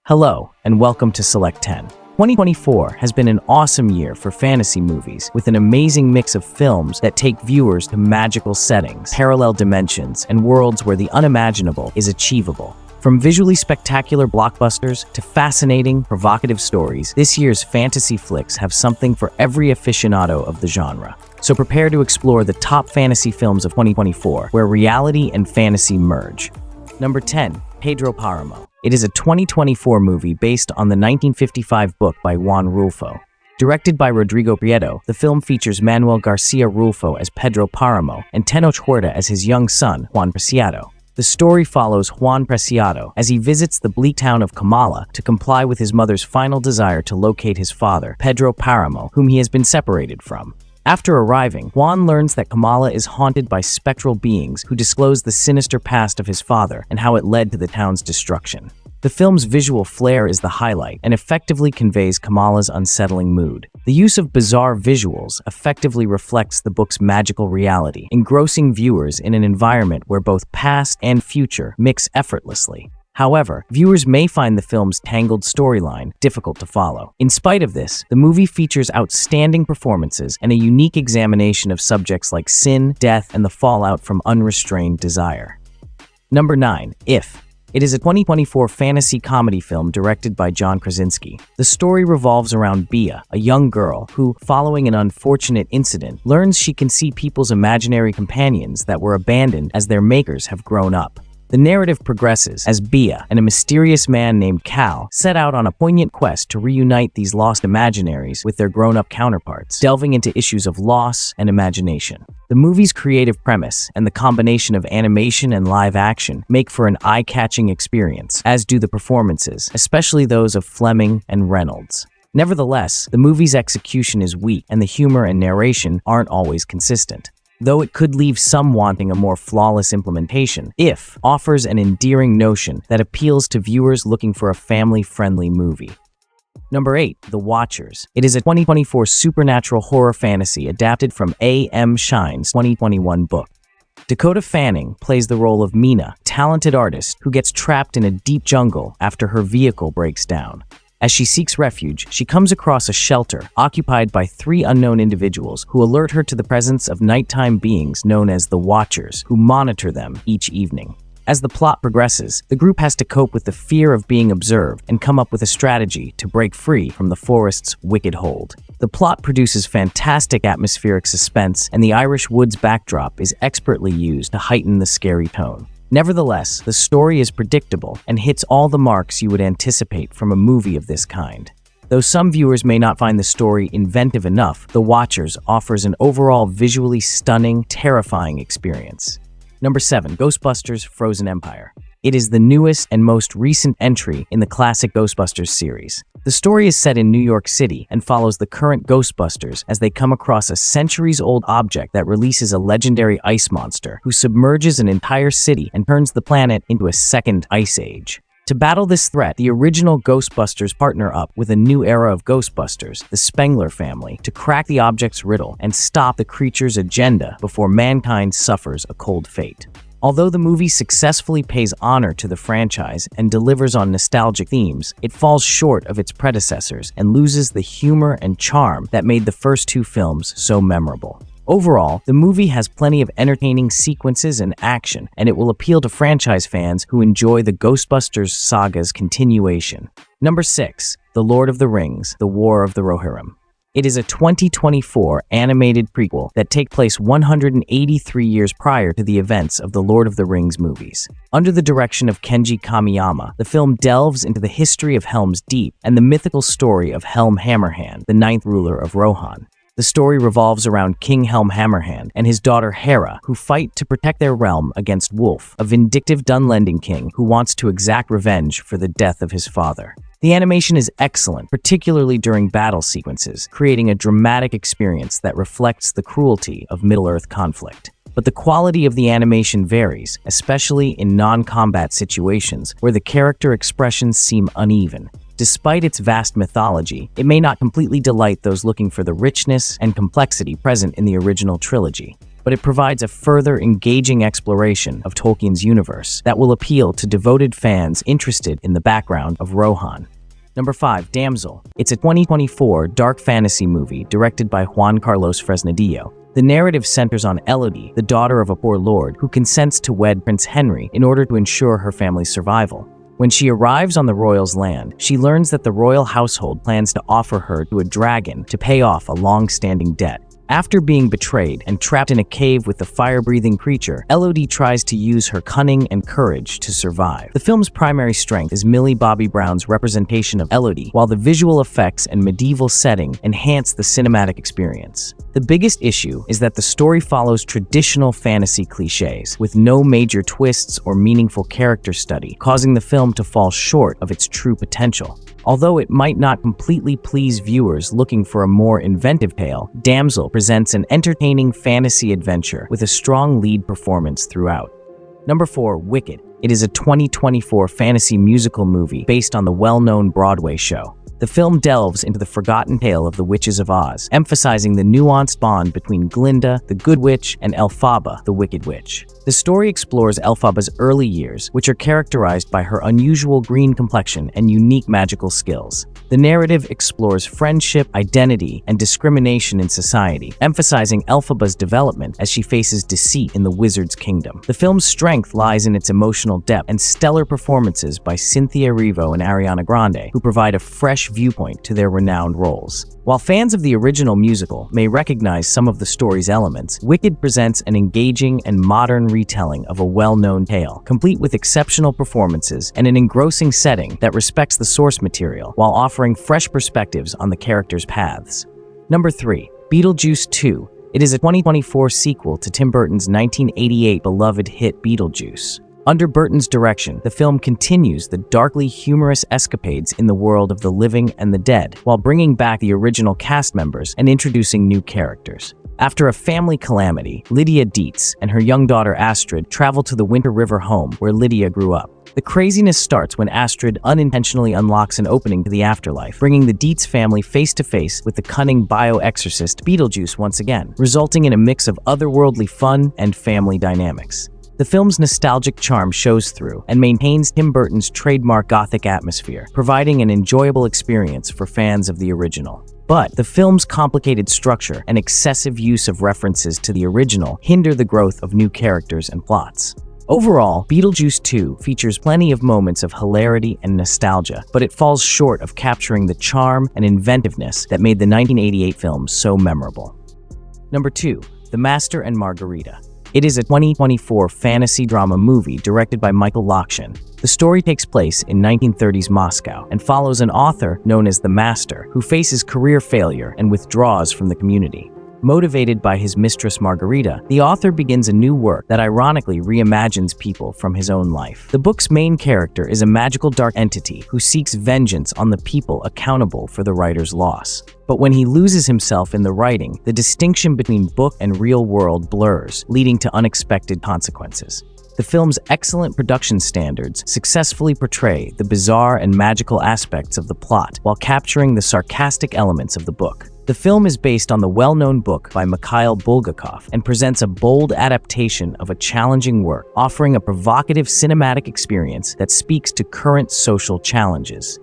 Hello, and welcome to Select 10. 2024 has been an awesome year for fantasy movies, with an amazing mix of films that take viewers to magical settings, parallel dimensions, and worlds where the unimaginable is achievable. From visually spectacular blockbusters to fascinating, provocative stories, this year's fantasy flicks have something for every aficionado of the genre. So prepare to explore the top fantasy films of 2024, where reality and fantasy merge. Number 10. Pedro Páramo. It is a 2024 movie based on the 1955 book by Juan Rulfo. Directed by Rodrigo Prieto, the film features Manuel Garcia Rulfo as Pedro Páramo and Tenoch Huerta as his young son, Juan Preciado. The story follows Juan Preciado as he visits the bleak town of Comala to comply with his mother's final desire to locate his father, Pedro Páramo, whom he has been separated from. After arriving, Juan learns that Comala is haunted by spectral beings who disclose the sinister past of his father and how it led to the town's destruction. The film's visual flair is the highlight and effectively conveys Comala's unsettling mood. The use of bizarre visuals effectively reflects the book's magical reality, engrossing viewers in an environment where both past and future mix effortlessly. However, viewers may find the film's tangled storyline difficult to follow. In spite of this, the movie features outstanding performances and a unique examination of subjects like sin, death, and the fallout from unrestrained desire. Number 9. If. It is a 2024 fantasy comedy film directed by John Krasinski. The story revolves around Bia, a young girl who, following an unfortunate incident, learns she can see people's imaginary companions that were abandoned as their makers have grown up. The narrative progresses as Bia and a mysterious man named Cal set out on a poignant quest to reunite these lost imaginaries with their grown-up counterparts, delving into issues of loss and imagination. The movie's creative premise and the combination of animation and live action make for an eye-catching experience, as do the performances, especially those of Fleming and Reynolds. Nevertheless, the movie's execution is weak and the humor and narration aren't always consistent. Though it could leave some wanting a more flawless implementation, If offers an endearing notion that appeals to viewers looking for a family-friendly movie. Number 8. The Watchers. It is a 2024 supernatural horror fantasy adapted from A.M. Shine's 2021 book. Dakota Fanning plays the role of Mina, a talented artist who gets trapped in a deep jungle after her vehicle breaks down. As she seeks refuge, she comes across a shelter occupied by 3 unknown individuals who alert her to the presence of nighttime beings known as the Watchers, who monitor them each evening. As the plot progresses, the group has to cope with the fear of being observed and come up with a strategy to break free from the forest's wicked hold. The plot produces fantastic atmospheric suspense, and the Irish woods backdrop is expertly used to heighten the scary tone. Nevertheless, the story is predictable and hits all the marks you would anticipate from a movie of this kind. Though some viewers may not find the story inventive enough, The Watchers offers an overall visually stunning, terrifying experience. Number 7. Ghostbusters: Frozen Empire. It is the newest and most recent entry in the classic Ghostbusters series. The story is set in New York City and follows the current Ghostbusters as they come across a centuries-old object that releases a legendary ice monster who submerges an entire city and turns the planet into a second ice age. To battle this threat, the original Ghostbusters partner up with a new era of Ghostbusters, the Spengler family, to crack the object's riddle and stop the creature's agenda before mankind suffers a cold fate. Although the movie successfully pays honor to the franchise and delivers on nostalgic themes, it falls short of its predecessors and loses the humor and charm that made the first 2 films so memorable. Overall, the movie has plenty of entertaining sequences and action, and it will appeal to franchise fans who enjoy the Ghostbusters saga's continuation. Number 6. The Lord of the Rings: The War of the Rohirrim. It is a 2024 animated prequel that takes place 183 years prior to the events of the Lord of the Rings movies. Under the direction of Kenji Kamiyama, the film delves into the history of Helm's Deep and the mythical story of Helm Hammerhand, the 9th ruler of Rohan. The story revolves around King Helm Hammerhand and his daughter Hera, who fight to protect their realm against Wolf, a vindictive Dunlending king who wants to exact revenge for the death of his father. The animation is excellent, particularly during battle sequences, creating a dramatic experience that reflects the cruelty of Middle-earth conflict. But the quality of the animation varies, especially in non-combat situations where the character expressions seem uneven. Despite its vast mythology, it may not completely delight those looking for the richness and complexity present in the original trilogy. but it provides a further engaging exploration of Tolkien's universe that will appeal to devoted fans interested in the background of Rohan. Number 5. Damsel. It's a 2024 dark fantasy movie directed by Juan Carlos Fresnadillo. The narrative centers on Elodie, the daughter of a poor lord who consents to wed Prince Henry in order to ensure her family's survival. When she arrives on the royal's land, she learns that the royal household plans to offer her to a dragon to pay off a long-standing debt. After being betrayed and trapped in a cave with the fire-breathing creature, Elodie tries to use her cunning and courage to survive. The film's primary strength is Millie Bobby Brown's representation of Elodie, while the visual effects and medieval setting enhance the cinematic experience. The biggest issue is that the story follows traditional fantasy cliches, with no major twists or meaningful character study, causing the film to fall short of its true potential. Although it might not completely please viewers looking for a more inventive tale, Damsel presents an entertaining fantasy adventure with a strong lead performance throughout. Number 4. Wicked. It is a 2024 fantasy musical movie based on the well-known Broadway show. The film delves into the forgotten tale of the Witches of Oz, emphasizing the nuanced bond between Glinda, the Good Witch, and Elphaba, the Wicked Witch. The story explores Elphaba's early years, which are characterized by her unusual green complexion and unique magical skills. The narrative explores friendship, identity, and discrimination in society, emphasizing Elphaba's development as she faces deceit in the wizard's kingdom. The film's strength lies in its emotional depth and stellar performances by Cynthia Erivo and Ariana Grande, who provide a fresh viewpoint to their renowned roles. While fans of the original musical may recognize some of the story's elements, Wicked presents an engaging and modern retelling of a well-known tale, complete with exceptional performances and an engrossing setting that respects the source material while offering fresh perspectives on the characters' paths. Number 3. Beetlejuice 2. It is a 2024 sequel to Tim Burton's 1988 beloved hit Beetlejuice. Under Burton's direction, the film continues the darkly humorous escapades in the world of the living and the dead, while bringing back the original cast members and introducing new characters. After a family calamity, Lydia Dietz and her young daughter Astrid travel to the Winter River home where Lydia grew up. The craziness starts when Astrid unintentionally unlocks an opening to the afterlife, bringing the Dietz family face-to-face with the cunning bio-exorcist Beetlejuice once again, resulting in a mix of otherworldly fun and family dynamics. The film's nostalgic charm shows through and maintains Tim Burton's trademark gothic atmosphere, providing an enjoyable experience for fans of the original. But the film's complicated structure and excessive use of references to the original hinder the growth of new characters and plots. Overall, Beetlejuice 2 features plenty of moments of hilarity and nostalgia, but it falls short of capturing the charm and inventiveness that made the 1988 film so memorable. Number 2. The Master and Margarita. It is a 2024 fantasy drama movie directed by Michael Lockshin. The story takes place in 1930s Moscow and follows an author known as the Master who faces career failure and withdraws from the community. Motivated by his mistress Margarita, the author begins a new work that ironically reimagines people from his own life. The book's main character is a magical dark entity who seeks vengeance on the people accountable for the writer's loss. But when he loses himself in the writing, the distinction between book and real world blurs, leading to unexpected consequences. The film's excellent production standards successfully portray the bizarre and magical aspects of the plot while capturing the sarcastic elements of the book. The film is based on the well-known book by Mikhail Bulgakov and presents a bold adaptation of a challenging work, offering a provocative cinematic experience that speaks to current social challenges.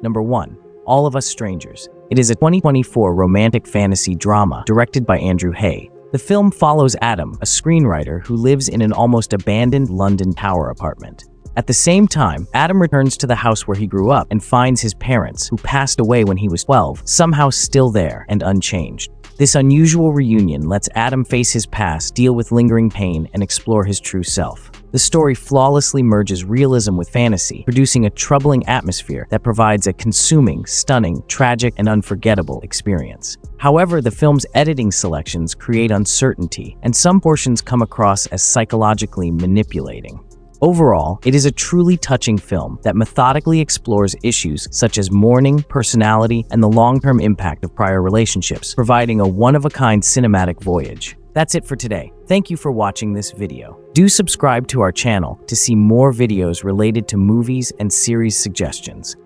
Number 1. All of Us Strangers. It is a 2024 romantic fantasy drama directed by Andrew Hay. The film follows Adam, a screenwriter who lives in an almost abandoned London tower apartment. At the same time, Adam returns to the house where he grew up and finds his parents, who passed away when he was 12, somehow still there and unchanged. This unusual reunion lets Adam face his past, deal with lingering pain, and explore his true self. The story flawlessly merges realism with fantasy, producing a troubling atmosphere that provides a consuming, stunning, tragic, and unforgettable experience. However, the film's editing selections create uncertainty, and some portions come across as psychologically manipulating. Overall, it is a truly touching film that methodically explores issues such as mourning, personality, and the long-term impact of prior relationships, providing a one-of-a-kind cinematic voyage. That's it for today. Thank you for watching this video. Do subscribe to our channel to see more videos related to movies and series suggestions.